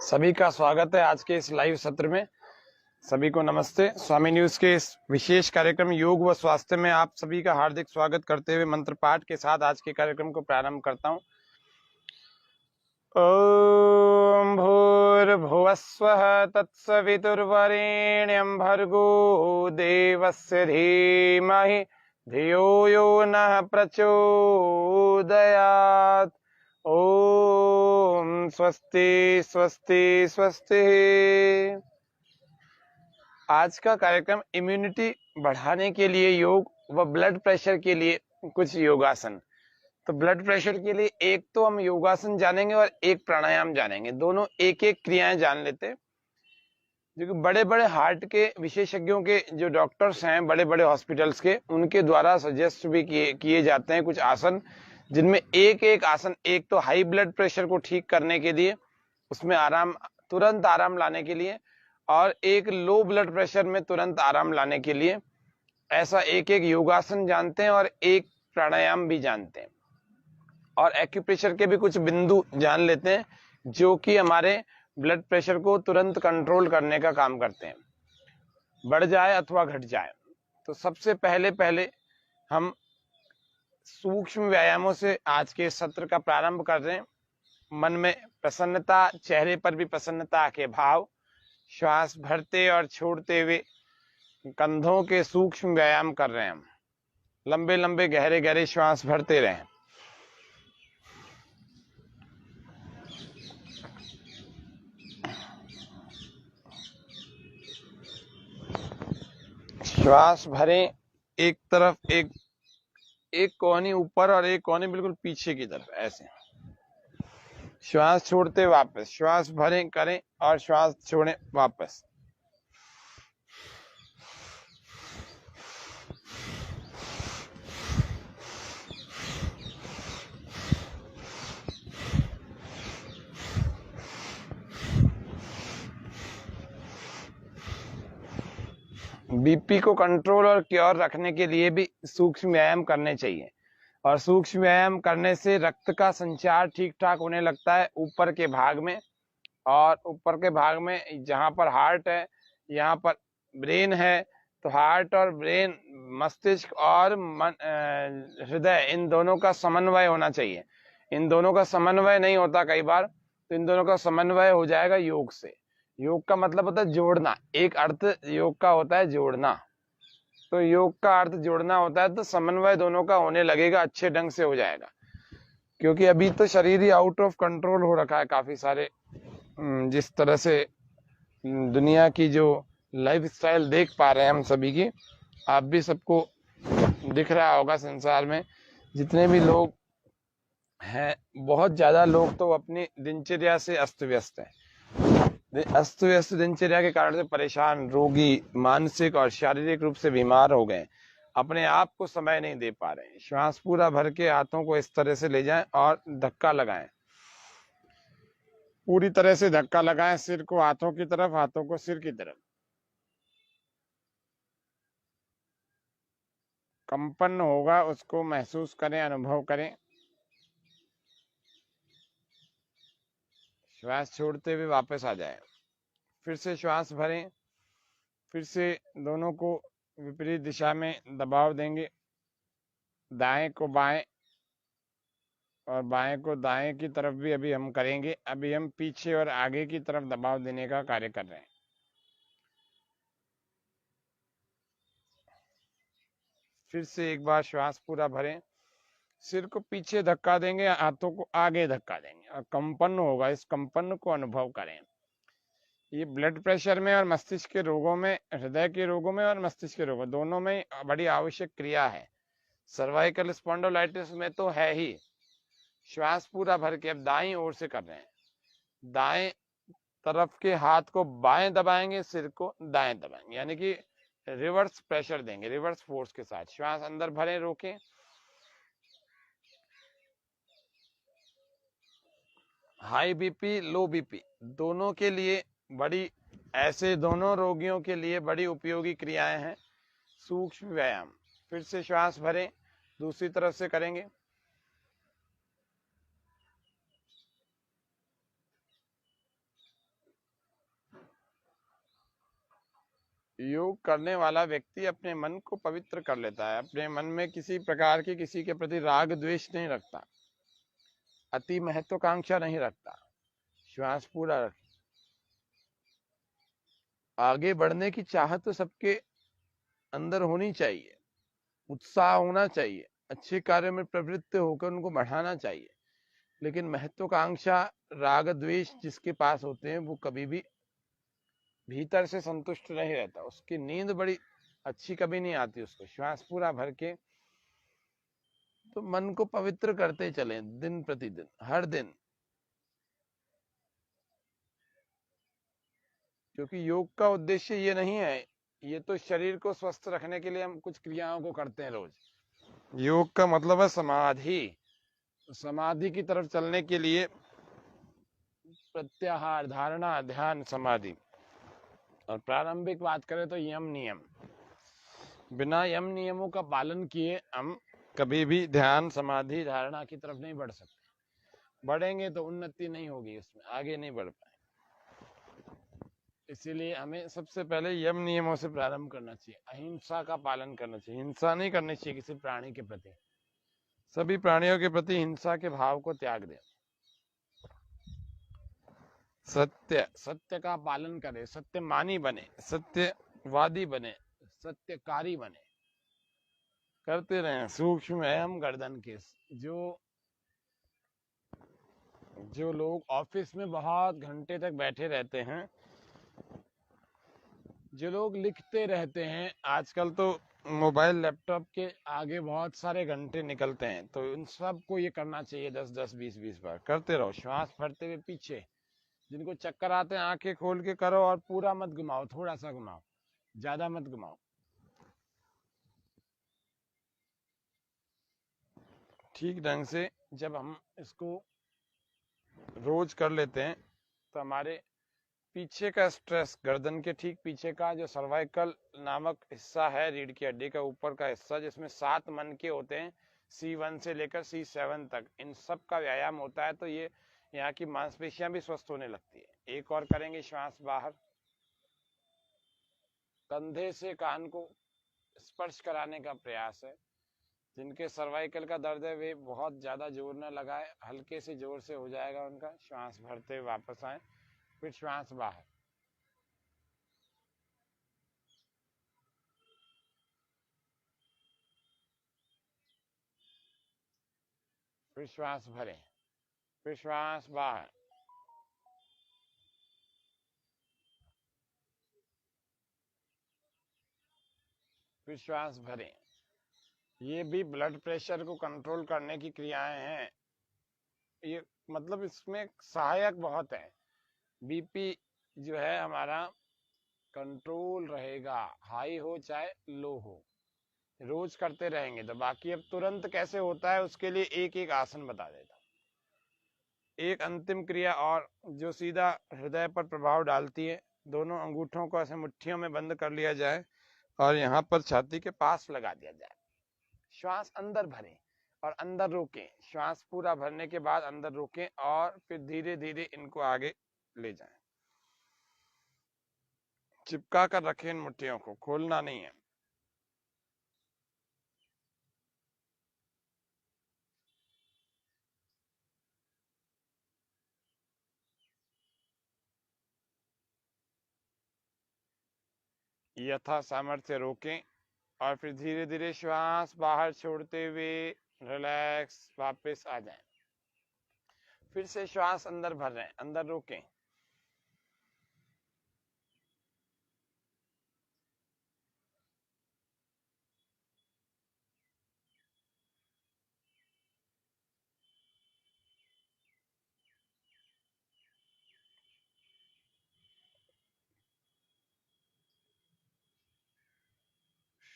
सभी का स्वागत है आज के इस लाइव सत्र में। सभी को नमस्ते। स्वामी न्यूज के इस विशेष कार्यक्रम योग व स्वास्थ्य में आप सभी का हार्दिक स्वागत करते हुए मंत्र पाठ के साथ आज के कार्यक्रम को प्रारंभ करता हूं। ओम भूर्भुवस्वः तत्सवितुर्वरेण्यं भर्गो देवस्य धीमहि धियो यो नः प्रचोदयात्। ओम स्वस्ति स्वस्ति स्वस्ति। आज का कार्यक्रम इम्यूनिटी बढ़ाने के लिए योग व ब्लड प्रेशर के लिए कुछ योगासन। तो ब्लड प्रेशर के लिए एक तो हम योगासन जानेंगे और एक प्राणायाम जानेंगे। दोनों एक एक क्रियाएं जान लेते हैं, जो कि बड़े बड़े हार्ट के विशेषज्ञों के जो डॉक्टर्स हैं बड़े बड़े हॉस्पिटल्स के, उनके द्वारा सजेस्ट भी किए जाते हैं कुछ आसन, जिनमें एक एक आसन, एक तो हाई ब्लड प्रेशर को ठीक करने के लिए, उसमें तुरंत आराम लाने के लिए, और एक लो ब्लड प्रेशर में तुरंत आराम लाने के लिए। ऐसा एक एक योगासन जानते हैं और एक प्राणायाम भी जानते हैं, और एक्यूप्रेशर के भी कुछ बिंदु जान लेते हैं जो कि हमारे ब्लड प्रेशर को तुरंत कंट्रोल करने का काम करते हैं, बढ़ जाए अथवा घट जाए। तो सबसे पहले हम सूक्ष्म व्यायामों से आज के सत्र का प्रारंभ कर रहे हैं। मन में प्रसन्नता, चेहरे पर भी प्रसन्नता के भाव, श्वास भरते और छोड़ते हुए कंधों के सूक्ष्म व्यायाम कर रहे हैं हम। लंबे लंबे गहरे गहरे श्वास भरते रहें। श्वास भरें एक तरफ, एक कोहनी ऊपर और एक कोहनी बिल्कुल पीछे की तरफ, ऐसे। श्वास छोड़ते वापस, श्वास भरें करें और श्वास छोड़ें वापस। बीपी को कंट्रोल और क्योर रखने के लिए भी सूक्ष्म व्यायाम करने चाहिए, और सूक्ष्म व्यायाम करने से रक्त का संचार ठीक ठाक होने लगता है ऊपर के भाग में, और ऊपर के भाग में जहां पर हार्ट है, यहाँ पर ब्रेन है। तो हार्ट और ब्रेन, मस्तिष्क और हृदय, इन दोनों का समन्वय होना चाहिए। इन दोनों का समन्वय नहीं होता कई बार, तो इन दोनों का समन्वय हो जाएगा योग से। योग का मतलब होता है जोड़ना, एक अर्थ योग का होता है जोड़ना। तो योग का अर्थ जोड़ना होता है, तो समन्वय दोनों का होने लगेगा, अच्छे ढंग से हो जाएगा। क्योंकि अभी तो शरीर ही आउट ऑफ कंट्रोल हो रखा है काफी सारे। जिस तरह से दुनिया की जो लाइफस्टाइल देख पा रहे हैं हम सभी की, आप भी सबको दिख रहा होगा संसार में जितने भी लोग हैं, बहुत ज्यादा लोग तो अपनी दिनचर्या से अस्त व्यस्त है। अस्त व्यस्त दिनचर्या के कारण से परेशान, रोगी, मानसिक और शारीरिक रूप से बीमार हो गए, अपने आप को समय नहीं दे पा रहे हैं। श्वास पूरा भर के हाथों को इस तरह से ले जाएं और धक्का लगाएं, पूरी तरह से धक्का लगाएं, सिर को हाथों की तरफ, हाथों को सिर की तरफ। कंपन होगा उसको महसूस करें, अनुभव करें। श्वास छोड़ते हुए वापस आ जाए। फिर से श्वास भरें, फिर से दोनों को विपरीत दिशा में दबाव देंगे, दाएं को बाएं और बाएं को दाएं की तरफ भी अभी हम करेंगे। अभी हम पीछे और आगे की तरफ दबाव देने का कार्य कर रहे हैं। फिर से एक बार श्वास पूरा भरें, सिर को पीछे धक्का देंगे, हाथों को आगे धक्का देंगे और कंपन होगा, इस कंपन को अनुभव करें। ये ब्लड प्रेशर में और मस्तिष्क के रोगों में, हृदय के रोगों में और मस्तिष्क के रोगों दोनों में बड़ी आवश्यक क्रिया है। सर्वाइकल स्पॉन्डिलोलाइटिस में तो है ही। श्वास पूरा भर के अब दाईं ओर से कर रहे हैं। दाएं तरफ के हाथ को बाएं दबाएंगे, सिर को दाएं दबाएंगे, यानी कि रिवर्स प्रेशर देंगे, रिवर्स फोर्स के साथ। श्वास अंदर भरें, रोकें। हाई बीपी, लो बीपी दोनों के लिए बड़ी, ऐसे दोनों रोगियों के लिए बड़ी उपयोगी क्रियाएं हैं सूक्ष्म व्यायाम। फिर से श्वास भरें, दूसरी तरफ से करेंगे। योग करने वाला व्यक्ति अपने मन को पवित्र कर लेता है, अपने मन में किसी प्रकार की किसी के प्रति राग द्वेष नहीं रखता, अति महत्वाकांक्षा नहीं रखता, श्वास पूरा रख। आगे बढ़ने की चाहत तो सबके अंदर होनी चाहिए, उत्साह होना चाहिए, अच्छे कार्य में प्रवृत्त होकर उनको बढ़ाना चाहिए, लेकिन महत्वाकांक्षा राग द्वेष जिसके पास होते हैं वो कभी भी भीतर से संतुष्ट नहीं रहता, उसकी नींद बड़ी अच्छी कभी नहीं आती उसको। श्वास पूरा भर के तो मन को पवित्र करते चले दिन प्रतिदिन, हर दिन, क्योंकि योग का उद्देश्य ये नहीं है, ये तो शरीर को स्वस्थ रखने के लिए हम कुछ क्रियाओं को करते हैं रोज। योग का मतलब है समाधि, समाधि की तरफ चलने के लिए प्रत्याहार, धारणा, ध्यान, समाधि। और प्रारंभिक बात करें तो यम नियम, बिना यम नियमों का पालन किए हम कभी भी ध्यान, समाधि, धारणा की तरफ नहीं बढ़ सकते। बढ़ेंगे तो उन्नति नहीं होगी, उसमें आगे नहीं बढ़ पाए। इसीलिए हमें सबसे पहले यम नियमों से प्रारंभ करना चाहिए, अहिंसा का पालन करना चाहिए, हिंसा नहीं करनी चाहिए किसी प्राणी के प्रति, सभी प्राणियों के प्रति हिंसा के भाव को त्याग दें। सत्य, सत्य का पालन करें, सत्यमानी बने, सत्यवादी बने, सत्यकारी बने, करते रहें। सूक्ष्म एवं गर्दन के जो लोग ऑफिस में बहुत घंटे तक बैठे रहते हैं, जो लोग लिखते रहते हैं, आजकल तो मोबाइल लैपटॉप के आगे बहुत सारे घंटे निकलते हैं, तो इन सब को ये करना चाहिए 10-10, 20-20 बार करते रहो। श्वास भरते हुए पीछे, जिनको चक्कर आते हैं आंखें खोल के करो और पूरा मत घुमाओ, थोड़ा सा घुमाओ, ज्यादा मत घुमाओ। ठीक ढंग से जब हम इसको रोज कर लेते हैं तो हमारे पीछे का स्ट्रेस, गर्दन के ठीक पीछे का जो सर्वाइकल नामक हिस्सा है, रीढ़ की हड्डी का ऊपर का हिस्सा, जिसमें 7 मन के होते हैं, C1 से लेकर C7 तक, इन सब का व्यायाम होता है, तो ये यहाँ की मांसपेशियां भी स्वस्थ होने लगती है। एक और करेंगे, श्वास बाहर, कंधे से कान को स्पर्श कराने का प्रयास है। जिनके सर्वाइकल का दर्द है वे बहुत ज्यादा जोर न लगाए, हल्के से जोर से हो जाएगा उनका। श्वास भरते वापस आए, फिर श्वास बाहर, फिर श्वास भरें, फिर श्वास बाहर, फिर श्वास भरें। ये भी ब्लड प्रेशर को कंट्रोल करने की क्रियाएं हैं, ये मतलब इसमें सहायक बहुत है। बीपी जो है हमारा कंट्रोल रहेगा, हाई हो चाहे लो हो, रोज करते रहेंगे तो। बाकी अब तुरंत कैसे होता है उसके लिए एक एक आसन बता देता हूं। एक अंतिम क्रिया और जो सीधा हृदय पर प्रभाव डालती है, दोनों अंगूठों को ऐसे मुट्ठियों में बंद कर लिया जाए और यहाँ पर छाती के पास लगा दिया जाए। श्वास अंदर भरें और अंदर रोकें, श्वास पूरा भरने के बाद अंदर रोकें और फिर धीरे धीरे इनको आगे ले जाएं। चिपका कर रखें इन मुट्ठियों को, खोलना नहीं है। यथा सामर्थ्य रोकें और फिर धीरे धीरे श्वास बाहर छोड़ते हुए रिलैक्स वापस आ जाएं। फिर से श्वास अंदर भर रहे हैं, अंदर रोकें,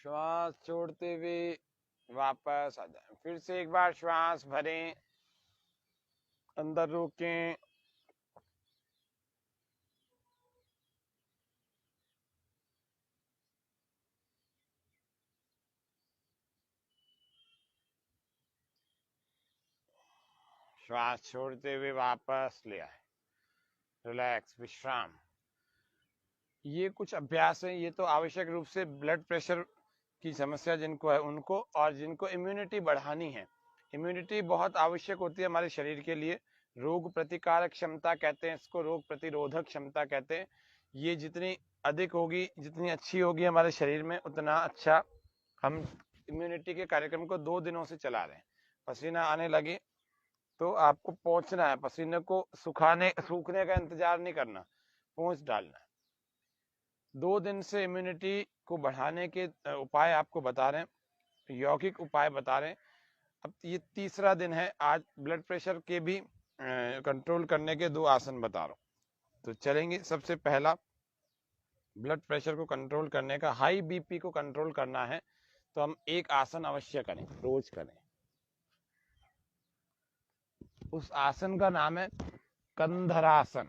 श्वास छोड़ते हुए वापस आ जाएं। फिर से एक बार श्वास भरें, अंदर रोकें, श्वास छोड़ते हुए वापस ले आए, रिलैक्स, विश्राम। ये कुछ अभ्यास है, ये तो आवश्यक रूप से ब्लड प्रेशर की समस्या जिनको है उनको, और जिनको इम्यूनिटी बढ़ानी है। इम्यूनिटी बहुत आवश्यक होती है हमारे शरीर के लिए। रोग प्रतिकारक क्षमता कहते हैं इसको, रोग प्रतिरोधक क्षमता कहते हैं। ये जितनी अधिक होगी, जितनी अच्छी होगी हमारे शरीर में, उतना अच्छा हम इम्यूनिटी के कार्यक्रम को 2 दिनों से चला रहे हैं। पसीना आने लगे तो आपको पोंछना है, पसीने को सूखने का इंतजार नहीं करना, पोंछ डालना है। 2 दिन से इम्यूनिटी को बढ़ाने के उपाय आपको बता रहे हैं, यौगिक उपाय बता रहे हैं। अब ये तीसरा दिन है। आज ब्लड प्रेशर के भी कंट्रोल करने के 2 आसन बता रहा हूँ। तो चलेंगे। सबसे पहला, ब्लड प्रेशर को कंट्रोल करने का, हाई बीपी को कंट्रोल करना है तो हम एक आसन अवश्य करें, रोज करें। उस आसन का नाम है कंधरासन।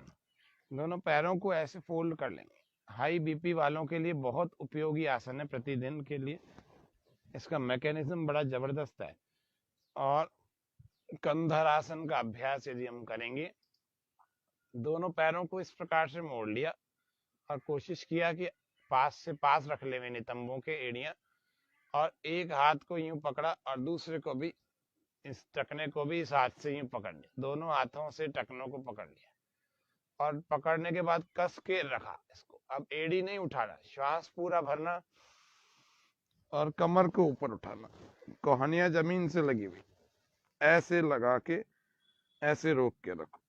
दोनों पैरों को ऐसे फोल्ड कर लेंगे। हाई बीपी वालों के लिए बहुत उपयोगी आसन है प्रतिदिन के लिए। इसका मैकेनिज्म बड़ा जबरदस्त है। और कंधरासन का अभ्यास यदि हम करेंगे, दोनों पैरों को इस प्रकार से मोड़ लिया और कोशिश किया कि पास से पास रख ले नितंबों के एड़ियां, और एक हाथ को यूं पकड़ा और दूसरे को भी, इस टखने को भी इस हाथ से यूं पकड़ लिया। दोनों हाथों से टखनों को पकड़ लिया और पकड़ने के बाद कस के रखा इसको। अब एड़ी नहीं उठाना, श्वास पूरा भरना और कमर को ऊपर उठाना, कोहनियां जमीन से लगी हुई, ऐसे लगा के ऐसे रोक के रखो।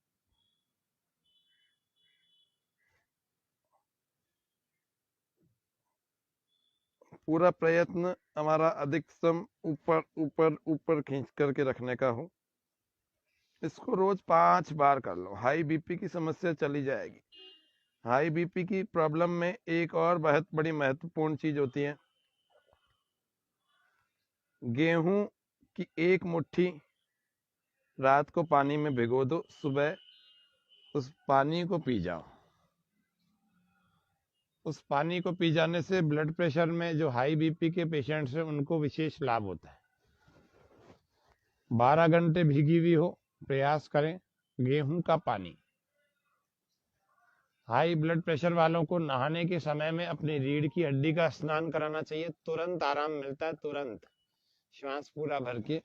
पूरा प्रयत्न हमारा अधिकतम ऊपर ऊपर ऊपर खींच करके रखने का हो। इसको रोज 5 बार कर लो, हाई बीपी की समस्या चली जाएगी। हाई बीपी की प्रॉब्लम में एक और बहुत बड़ी महत्वपूर्ण चीज होती है। गेहूं की 1 मुट्ठी रात को पानी में भिगो दो, सुबह उस पानी को पी जाओ। उस पानी को पी जाने से ब्लड प्रेशर में जो हाई बीपी के पेशेंट्स हैं उनको विशेष लाभ होता है। 12 घंटे भीगी हुई हो, प्रयास करें। गेहूं का पानी। हाई ब्लड प्रेशर वालों को नहाने के समय में अपनी रीढ़ की हड्डी का स्नान कराना चाहिए। तुरंत आराम मिलता है, तुरंत। श्वास पूरा भर के।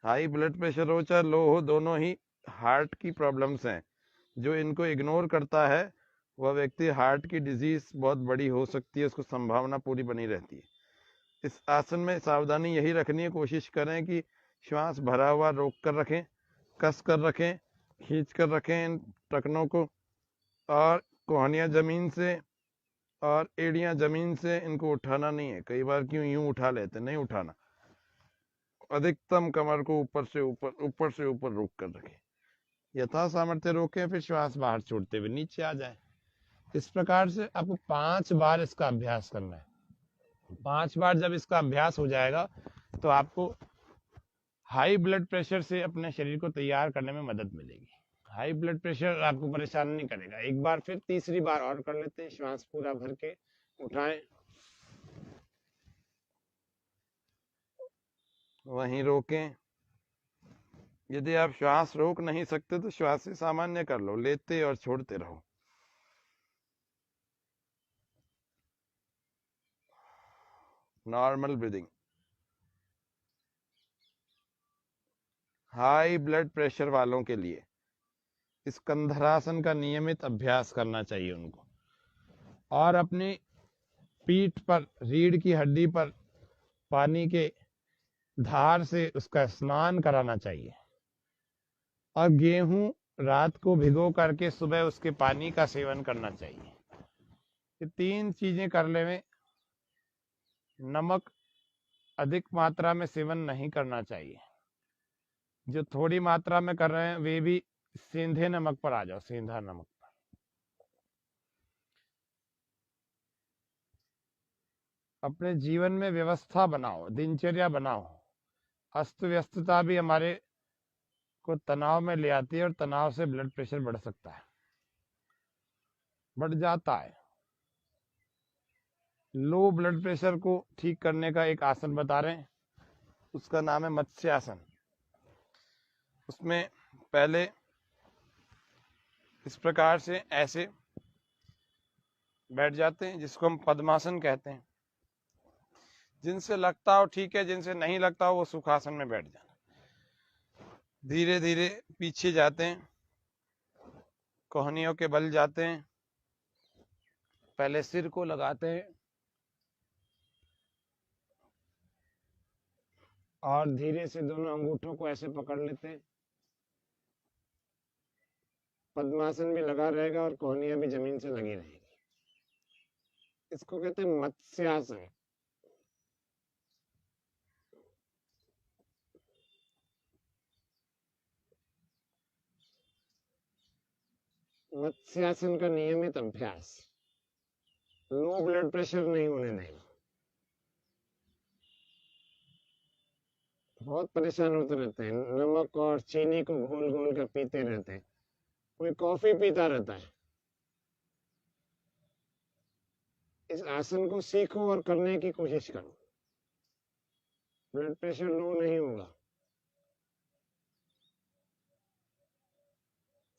हाई ब्लड प्रेशर हो चाहे लो हो, दोनों ही हार्ट की प्रॉब्लम्स हैं। जो इनको इग्नोर करता है वह व्यक्ति हार्ट की डिजीज बहुत बड़ी हो सकती है, उसको संभावना पूरी बनी रहती है। इस आसन में सावधानी यही रखनी है, कोशिश करें कि श्वास भरा हुआ रोक कर रखें, कस कर रखें, खींच कर रखें इन टखनों को, और कोहनियां जमीन से और एड़ियां जमीन से इनको उठाना नहीं है। कई बार क्यों यूं उठा लेते, नहीं उठाना। अधिकतम कमर को ऊपर से ऊपर रोक कर रखें। यथा सामर्थ्य रोकें, फिर श्वास बाहर छोड़ते हुए नीचे आ जाए। इस प्रकार से आपको 5 बार इसका अभ्यास करना है। 5 बार जब इसका अभ्यास हो जाएगा तो आपको हाई ब्लड प्रेशर से अपने शरीर को तैयार करने में मदद मिलेगी। हाई ब्लड प्रेशर आपको परेशान नहीं करेगा। एक बार फिर तीसरी बार और कर लेते हैं। श्वास पूरा भर के उठाएं, वहीं रोकें। यदि आप श्वास रोक नहीं सकते तो श्वास से सामान्य कर लो, लेते और छोड़ते रहो। Normal breathing. High blood pressure वालों के लिए इस कंधरासन का नियमित अभ्यास करना चाहिए उनको, और अपनी पीठ पर, रीढ़ की हड्डी पर पानी के धार से उसका स्नान कराना चाहिए। और गेहूं रात को भिगो करके सुबह उसके पानी का सेवन करना चाहिए। ये 3 चीजें कर ले में। नमक अधिक मात्रा में सेवन नहीं करना चाहिए। जो थोड़ी मात्रा में कर रहे हैं वे भी सेंधे नमक पर आ जाओ, सेंधा नमक पर। अपने जीवन में व्यवस्था बनाओ, दिनचर्या बनाओ। अस्त व्यस्तता भी हमारे को तनाव में ले आती है, और तनाव से ब्लड प्रेशर बढ़ सकता है, बढ़ जाता है। लो ब्लड प्रेशर को ठीक करने का एक आसन बता रहे हैं, उसका नाम है मत्स्यासन। उसमें पहले इस प्रकार से ऐसे बैठ जाते हैं, जिसको हम पद्मासन कहते हैं। जिनसे लगता हो ठीक है, जिनसे नहीं लगता हो वो सुखासन में बैठ जाना। धीरे धीरे पीछे जाते हैं, कोहनियों के बल जाते हैं। पहले सिर को लगाते हैं और धीरे से दोनों अंगूठों को ऐसे पकड़ लेते हैं। पद्मासन भी लगा रहेगा और कोहनियां भी जमीन से लगी रहेगी। इसको कहते हैं मत्स्यासन। मत्स्यासन का नियमित अभ्यास लो ब्लड प्रेशर नहीं होने देगा। बहुत परेशान होते रहते हैं, नमक और चीनी को घोल घोल कर पीते रहते हैं, कोई कॉफी पीता रहता है। इस आसन को सीखो और करने की कोशिश करो, ब्लड प्रेशर लो नहीं होगा।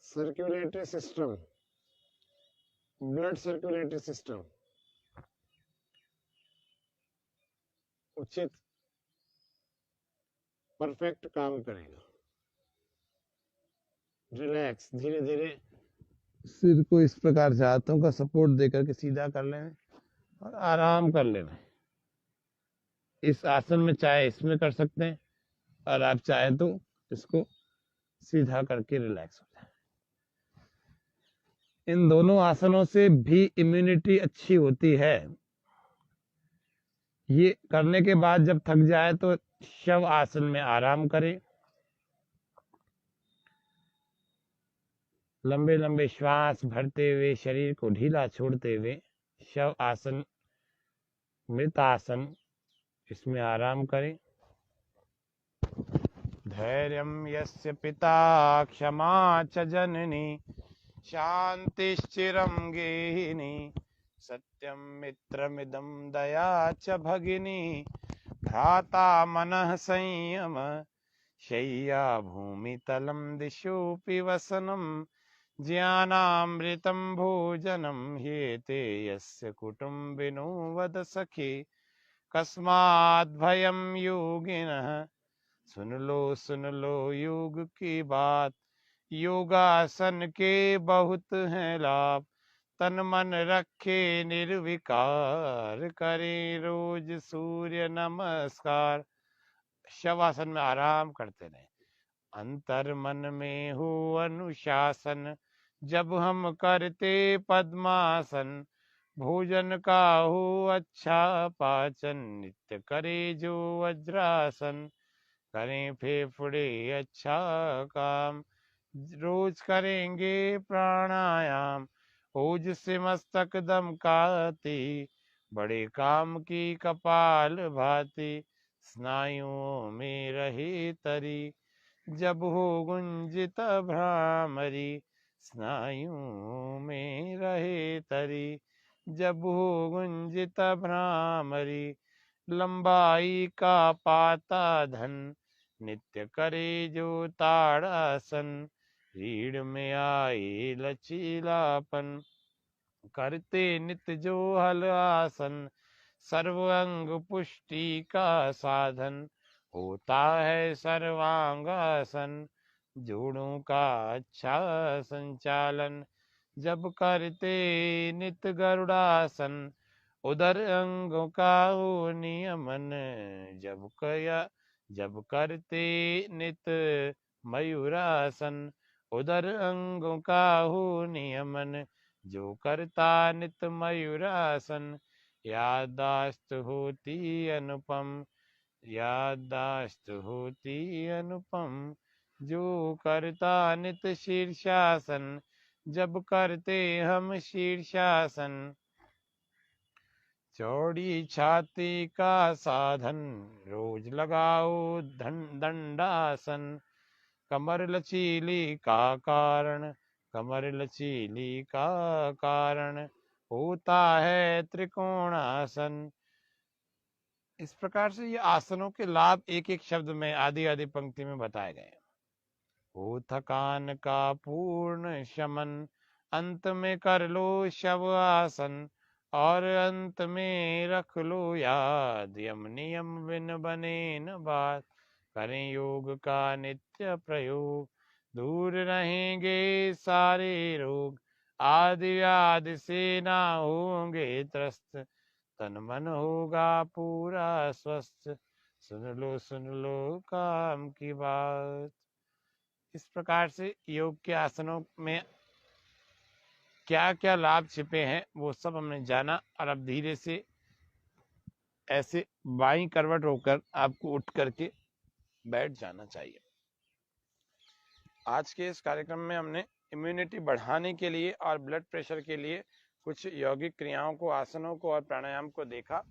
Circulatory system, blood circulatory system उचित परफेक्ट काम करेगा। रिलैक्स, धीरे धीरे सिर को इस प्रकार से हाथों का सपोर्ट देकर के सीधा कर लेना और आराम कर लेना। इस आसन में चाहे इसमें कर सकते हैं और आप चाहे तो इसको सीधा करके रिलैक्स हो जाए। इन दोनों आसनों से भी इम्यूनिटी अच्छी होती है। ये करने के बाद जब थक जाए तो शव आसन में आराम करें। लंबे लंबे श्वास भरते हुए शरीर को ढीला छोड़ते हुए शव आसन, मृत आसन, इसमें आराम करें। धैर्यं यस्य पिता क्षमा च जननी शांतिश्चिरं गेहिनी सत्यं मित्रमिदं दया च भगिनी भ्राता मनः संयम शय्या भूमितलं दिशोऽपि वसनं ज्ञानामृतं भोजनं ह्येते यस्य कुटुम्बिनो वद सखी कस्माद् भयं योगिनः। सुन लो योग की बात, योगासन के बहुत हैं लाभ। तन मन रखे निर्विकार, करे रोज सूर्य नमस्कार। शवासन में आराम करते रहे। अंतर मन में हो अनुशासन, जब हम करते पद्मासन। भोजन का हो अच्छा पाचन, नित्य करे जो वज्रासन। करें फेफड़े अच्छा काम, रोज करेंगे प्राणायाम। ओज से मस्तक दमकाती, बड़े काम की कपाल भाती। स्नायुओं में रहे तरी, जब हो गुंजित भ्रामरी। स्नायुओं में रहे तरी, जब हो गुंजित भ्रामरी। लंबाई का पाता धन, नित्य करे जो ताड़ासन। रीढ़ में आए लचीलापन, करते नित्य जो हल आसन। सर्व अंग पुष्टि का साधन, होता है सर्वांगासन। जोड़ों का अच्छा संचालन, जब करते नित गरुड़ासन। उदर अंगों का हो नियमन, जब करते नित मयूरासन। उदर अंगों का हो नियमन, जो करता नित मयूरासन। याददाश्त होती अनुपम, याददाश्त होती अनुपम। जो करता नित शीर्षासन, जब करते हम शीर्षासन। चौड़ी छाती का साधन, रोज लगाओ दंडासन। कमर लचीली का कारण, कमर लचीली का कारण। होता है त्रिकोणासन। इस प्रकार से ये आसनों के लाभ एक एक शब्द में आधी आधी पंक्ति में बताए गए हैं। हो थकान का पूर्ण शमन, अंत में कर लो शव आसन, और अंत में रख लो याद, यम नियम बिन बने न बात, करें योग का नित्य प्रयोग, दूर रहेंगे सारे रोग, आदि व्याधि से ना होंगे त्रस्त, तन मन होगा पूरा स्वस्थ, सुन लो काम की बात। इस प्रकार से योग के आसनों में क्या क्या लाभ छिपे हैं वो सब हमने जाना, और अब धीरे से ऐसे बाईं करवट होकर आपको उठ करके बैठ जाना चाहिए। आज के इस कार्यक्रम में हमने इम्यूनिटी बढ़ाने के लिए और ब्लड प्रेशर के लिए कुछ यौगिक क्रियाओं को, आसनों को और प्राणायाम को देखा।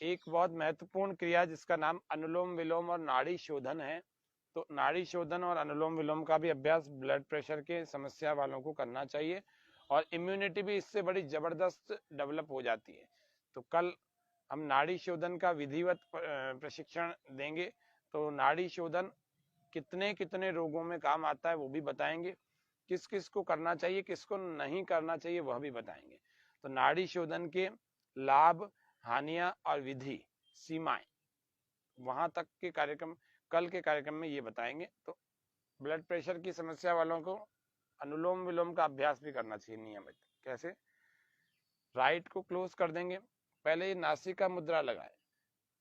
एक बहुत महत्वपूर्ण क्रिया जिसका नाम अनुलोम विलोम और नाड़ी शोधन है। तो नाड़ी शोधन और अनुलोम विलोम का भी अभ्यास ब्लड प्रेशर के समस्या वालों को करना चाहिए, और इम्यूनिटी भी इससे बड़ी जबरदस्त डेवलप हो जाती है। तो कल हम नाड़ी शोधन का विधिवत प्रशिक्षण देंगे। तो नाड़ी शोधन कितने कितने रोगों में काम आता है वो भी बताएंगे, किस किस को करना चाहिए, किसको नहीं करना चाहिए वह भी बताएंगे। तो नाड़ी शोधन के लाभ, हानियां और विधि, सीमाएं, वहां तक के कार्यक्रम कल के कार्यक्रम में ये बताएंगे। तो ब्लड प्रेशर की समस्या वालों को अनुलोम विलोम का अभ्यास भी करना चाहिए नियमित। कैसे? राइट को क्लोज कर देंगे, पहले ये नासिका मुद्रा लगाए,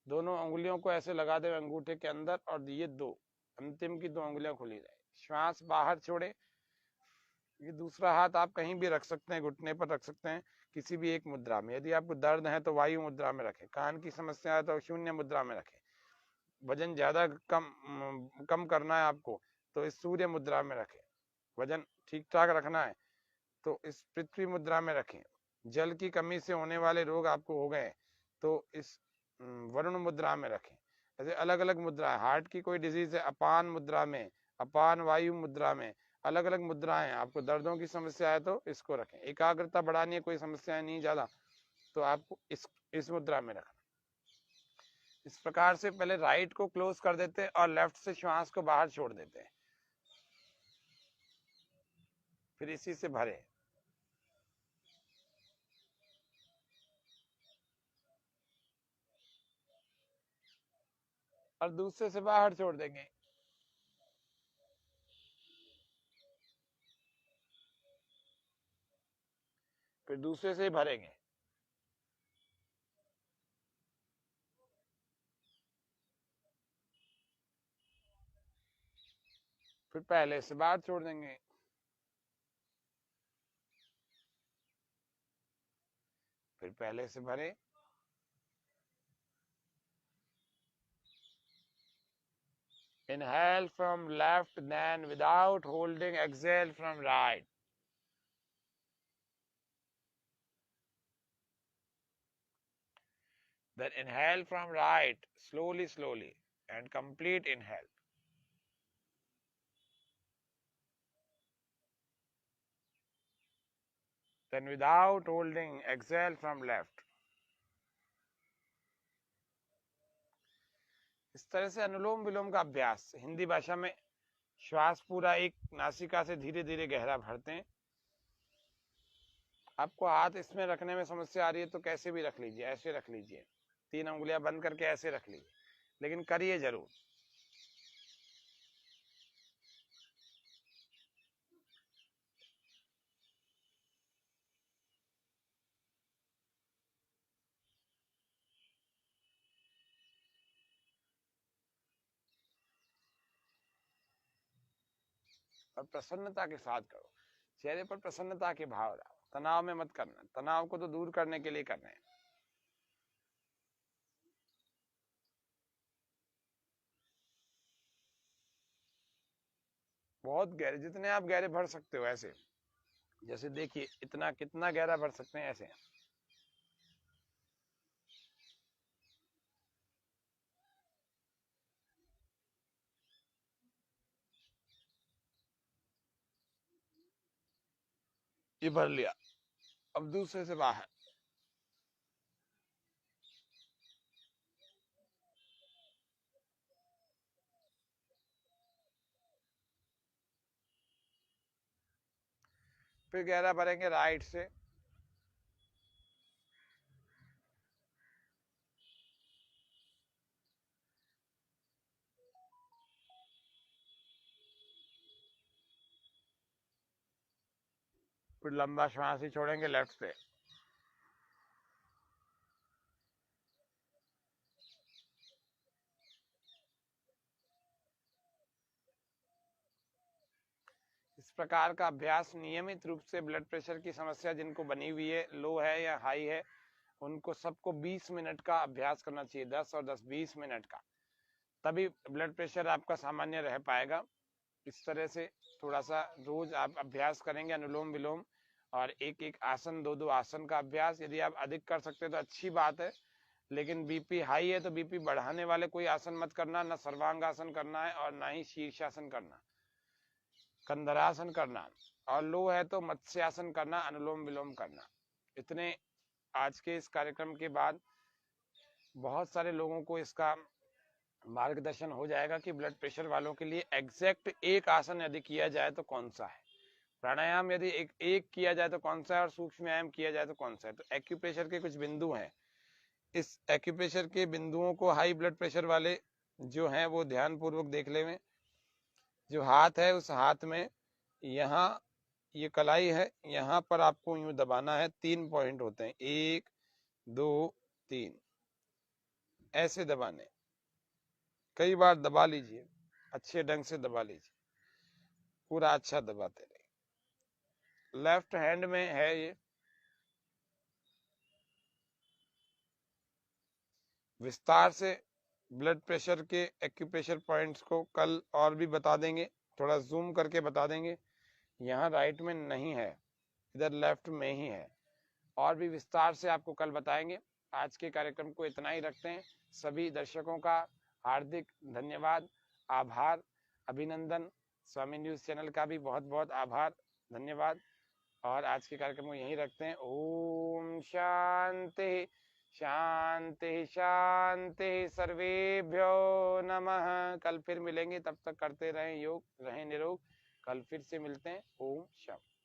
दोनों उंगलियों को ऐसे लगा दे अंगूठे के अंदर, और ये दो अंतिम की 2 उंगलियां खुली रहे, श्वास बाहर छोड़े। ये दूसरा हाथ आप कहीं भी रख सकते हैं, घुटने पर रख सकते हैं, किसी भी एक मुद्रा में। यदि आपको दर्द है तो वायु मुद्रा में रखें, कान की समस्या है तो शून्य मुद्रा में रखें, वजन ज्यादा कम करना है आपको तो इस सूर्य मुद्रा में रखें, वजन ठीक ठाक रखना है तो इस पृथ्वी मुद्रा में रखें, जल की कमी से होने वाले रोग आपको हो गए तो इस वरुण मुद्रा में रखें। ऐसे अलग अलग मुद्रा है, हार्ट की कोई डिजीज है अपान मुद्रा में, अपान वायु मुद्रा में, अलग अलग मुद्राएं। आपको दर्दों की समस्या है तो इसको रखें, एकाग्रता बढ़ानी है, कोई समस्या नहीं ज्यादा, तो आपको इस मुद्रा में रखना। इस प्रकार से पहले राइट को क्लोज कर देते हैं और लेफ्ट से श्वास को बाहर छोड़ देते हैं, फिर इसी से भरे, और दूसरे से बाहर छोड़ देंगे, फिर दूसरे से भरेंगे, फिर पहले से बाहर छोड़ देंगे, फिर पहले से भरे, inhale from left, then without holding exhale from right, then inhale from right slowly and complete inhale, then without holding exhale from left। इस तरह से अनुलोम विलोम का अभ्यास, हिंदी भाषा में श्वास पूरा एक नासिका से धीरे धीरे गहरा भरते हैं। आपको हाथ इसमें रखने में समस्या आ रही है तो कैसे भी रख लीजिए, ऐसे रख लीजिए, 3 उंगलियां बंद करके ऐसे रख लीजिए, लेकिन करिए जरूर। और प्रसन्नता के साथ करो, चेहरे पर प्रसन्नता के भाव लाओ, तनाव में मत करना, तनाव को तो दूर करने के लिए करना है। बहुत गहरे, जितने आप गहरे भर सकते हो ऐसे, जैसे देखिए इतना कितना गहरा भर सकते हैं ऐसे। ये भर लिया, अब दूसरे से बाहर, फिर गहरा भरेंगे राइट से। फिर लंबा श्वास ही छोड़ेंगे लेफ्ट से। इस प्रकार का अभ्यास नियमित रूप से ब्लड प्रेशर की समस्या जिनको बनी हुई है, लो है या हाई है, उनको सबको 20 मिनट का अभ्यास करना चाहिए, 10 और 10 20 मिनट का, तभी ब्लड प्रेशर आपका सामान्य रह पाएगा। इस तरह से थोड़ा सा रोज आप अभ्यास करेंगे, अनुलोम विलोम और एक एक आसन, दो दो आसन का अभ्यास यदि आप अधिक कर सकते हैं तो अच्छी बात है। लेकिन बीपी हाई है तो बीपी बढ़ाने वाले कोई आसन मत करना, न सर्वांगासन करना है और ना ही शीर्षासन करना, कंधरासन करना, और लो है तो मत्स्यासन करना, अनुलोम विलोम करना। इतने आज के इस कार्यक्रम के बाद बहुत सारे लोगों को इसका मार्गदर्शन हो जाएगा कि ब्लड प्रेशर वालों के लिए एग्जैक्ट एक आसन यदि किया जाए तो कौन सा है, प्राणायाम यदि एक किया जाए तो कौन सा है, और सूक्ष्म व्यायाम किया जाए तो कौन सा है। तो एक्यूप्रेशर के कुछ बिंदु हैं, इस एक्यूप्रेशर के बिंदुओं को हाई ब्लड प्रेशर वाले जो हैं वो ध्यान पूर्वक देख लें। जो हाथ है उस हाथ में यहाँ ये कलाई है, यहाँ पर आपको यूं दबाना है, 3 पॉइंट होते हैं, 1 2 3, ऐसे दबाने, कई बार दबा लीजिए, अच्छे ढंग से दबा लीजिए, पूरा अच्छा दबाते रहिए। लेफ्ट हैंड में है ये। विस्तार से ब्लड प्रेशर के एक्यूप्रेशर पॉइंट्स को कल और भी बता देंगे, थोड़ा जूम करके बता देंगे। यहाँ राइट में नहीं है, इधर लेफ्ट में ही है, और भी विस्तार से आपको कल बताएंगे। आज के कार्यक्रम को इतना ही रखते हैं। सभी दर्शकों का हार्दिक धन्यवाद, आभार, अभिनंदन। स्वामी न्यूज चैनल का भी बहुत बहुत आभार, धन्यवाद। और आज के कार्यक्रम को यहीं रखते हैं। ओम शांति शांति शांति, सर्वेभ्यो नमः। कल फिर मिलेंगे, तब तक करते रहें योग, रहें निरोग। कल फिर से मिलते हैं। ओम शांति।